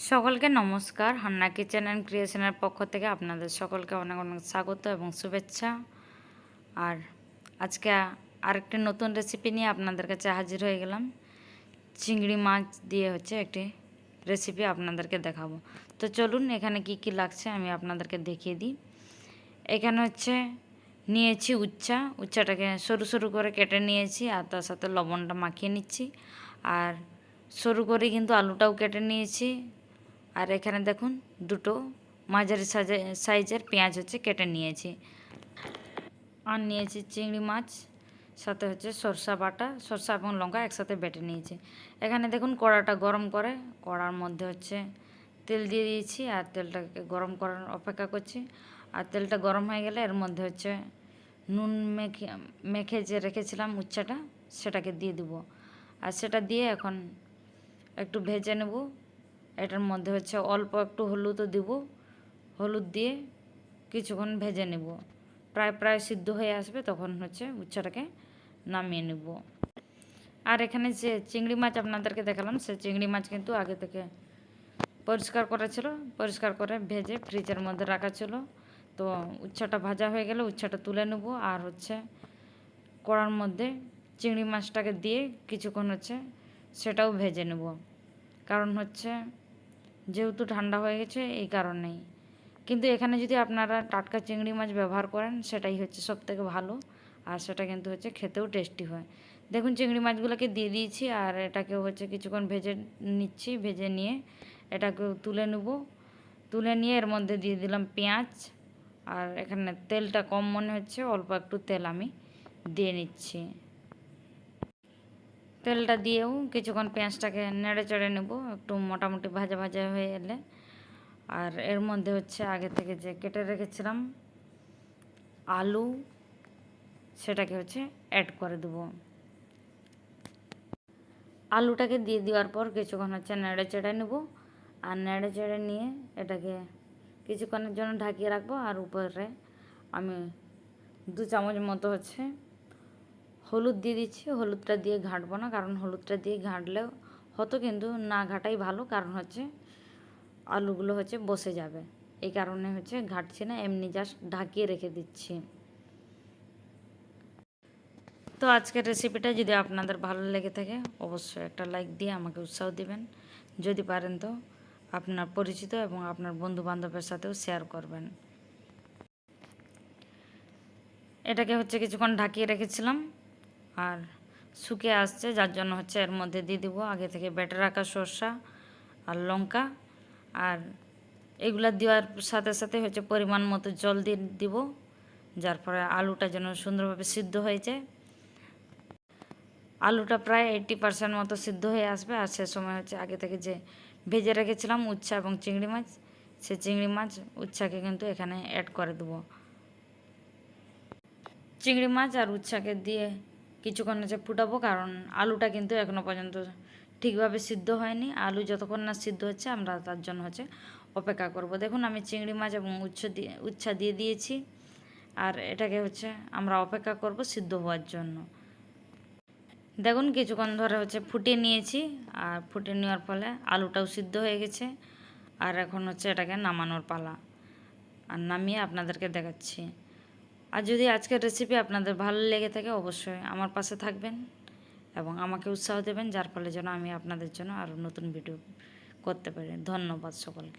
সকলকে নমস্কার। Hannah kitchen and ক্রিয়েশনের পক্ষ থেকে আপনাদের সকলকে অনেক অনেক স্বাগত এবং শুভেচ্ছা। আর আজকে আরেকটি নতুন রেসিপি নিয়ে আপনাদের কাছে হাজির হয়ে গেলাম। চিংড়ি মাছ দিয়ে একটি রেসিপি আপনাদেরকে দেখাবো। তো চলুন, এখানে কি কি লাগছে আমি আপনাদেরকে দেখিয়ে দিই। এখানে নিয়েছি উচ্চাটাকে সরু সরু করে কেটে নিয়েছি, আর তার সাথে লবণটা মাখিয়ে নিচ্ছি। আর সরু করে কিন্তু আলুটাও কেটে নিয়েছি। আর এখানে দেখুন দুটো মাঝারি সাইজের পেঁয়াজ কেটে নিয়েছি। আর নিয়েছি চিংড়ি মাছ, সাথে সরষা বাটা, সরষা এবং লঙ্কা একসাথে বেটে নিয়েছি। এখানে দেখুন কড়াটা গরম করে কড়ার মধ্যে তেল দিয়ে দিয়েছি, আর তেলটাকে গরম করার অপেক্ষা করছি। আর তেলটা গরম হয়ে গেলে এর মধ্যে নুন মেখে যে রেখেছিলাম উচ্চাটা, সেটাকে দিয়ে দিব। আর সেটা দিয়ে এখন একটু ভেজে নেব। এটার মধ্যে অল্প একটু হলুদও দিব। হলুদ দিয়ে কিছুক্ষণ ভেজে নেব। প্রায় সিদ্ধ হয়ে আসবে, তখন উচ্চাটাকে নামিয়ে নেব। আর এখানে যে চিংড়ি মাছ আপনাদেরকে দেখালাম, সে চিংড়ি মাছ কিন্তু আগে থেকে পরিষ্কার করা ছিল, পরিষ্কার করে ভেজে ফ্রিজের মধ্যে রাখা ছিল। তো উচ্চাটা ভাজা হয়ে গেলে উচ্চাটা তুলে নেব। আর কড়ার মধ্যে চিংড়ি মাছটাকে দিয়ে কিছুক্ষণ সেটাও ভেজে নেব। কারণ যেহেতু ঠান্ডা হয়ে গেছে এই কারণেই। কিন্তু এখানে যদি আপনারা টাটকা চিংড়ি মাছ ব্যবহার করেন, সেটাই সবথেকে ভালো। আর সেটা কিন্তু খেতেও টেস্টি হয়। দেখুন চিংড়ি মাছগুলোকে দিয়ে দিয়েছি, আর এটাকেও কিছুক্ষণ ভেজে নিচ্ছি। ভেজে নিয়ে এটাকেও তুলে নেব। তুলে নিয়ে এর মধ্যে দিয়ে দিলাম পেঁয়াজ। আর এখানে তেলটা কম মনে হচ্ছে, অল্প একটু তেল আমি দিয়ে নিচ্ছি। তেলটা দিয়েও কিছুক্ষণ পেঁয়াজটাকে নেড়ে চেড়ে নেব, একটু মোটামুটি ভাজা ভাজা হয়ে এলে। আর এর মধ্যে আগে থেকে যে কেটে রেখেছিলাম আলু, সেটাকে অ্যাড করে দেব। আলুটাকে দিয়ে দেওয়ার পর কিছুক্ষণ নেড়ে চেড়ে নেব। আর নেড়ে চেড়ে নিয়ে এটাকে কিছুক্ষণের জন্য ঢাকিয়ে রাখবো। আর উপরে আমি 2 চামচ মতো হলুদ দিয়ে দিচ্ছি। হলুদটা দিয়ে ঘাঁটবো না, কারণ হলুদটা দিয়ে ঘাঁটলেও হতো, কিন্তু না ঘাঁটাই ভালো। কারণ আলুগুলো বসে যাবে, এই কারণে ঘাঁটছি না, এমনি জাস্ট ঢাকিয়ে রেখে দিচ্ছি। তো আজকের রেসিপিটা যদি আপনাদের ভালো লেগে থাকে, অবশ্যই একটা লাইক দিয়ে আমাকে উৎসাহ দিবেন। যদি পারেন তো আপনার পরিচিত এবং আপনার বন্ধু বান্ধবের সাথেও শেয়ার করবেন। এটাকে কিছুক্ষণ ঢাকিয়ে রেখেছিলাম, আর শুকিয়ে আসছে, যার জন্য এর মধ্যে দিয়ে দিব আগে থেকে বেটে রাখা সরষা আর লঙ্কা। আর এগুলা দেওয়ার সাথে সাথে পরিমাণ মতো জল দিয়ে দিব, যার ফলে আলুটা যেন সুন্দরভাবে সিদ্ধ হয়ে যায়। আলুটা প্রায় 80% মতো সিদ্ধ হয়ে আসবে। আর সে সময় আগে থেকে যে ভেজে রেখেছিলাম উচ্ছা এবং চিংড়ি মাছ, সে চিংড়ি মাছ উচ্ছাকে কিন্তু এখানে অ্যাড করে দেবো। চিংড়ি মাছ আর উচ্ছাকে দিয়ে কিছুক্ষণ ফুটাবো, কারণ আলুটা কিন্তু এখনও পর্যন্ত ঠিকভাবে সিদ্ধ হয়নি। আলু যতক্ষণ না সিদ্ধ হচ্ছে আমরা তার জন্য অপেক্ষা করব। দেখুন আমি চিংড়ি মাছ এবং উচ্ছা দিয়ে দিয়েছি। আর এটাকে আমরা অপেক্ষা করব সিদ্ধ হওয়ার জন্য। দেখুন কিছুক্ষণ ধরে ফুটিয়ে নিয়েছি, আর ফুটিয়ে নেওয়ার ফলে আলুটাও সিদ্ধ হয়ে গেছে। আর এখন এটাকে নামানোর পালা। আর নামিয়ে আপনাদেরকে দেখাচ্ছি। আর যদি আজকের রেসিপি আপনাদের ভালো লেগে থাকে, অবশ্যই আমার পাশে থাকবেন এবং আমাকে উৎসাহ দেবেন, যার ফলে যেন আমি আপনাদের জন্য আরও নতুন ভিডিও করতে পারি। ধন্যবাদ সকলকে।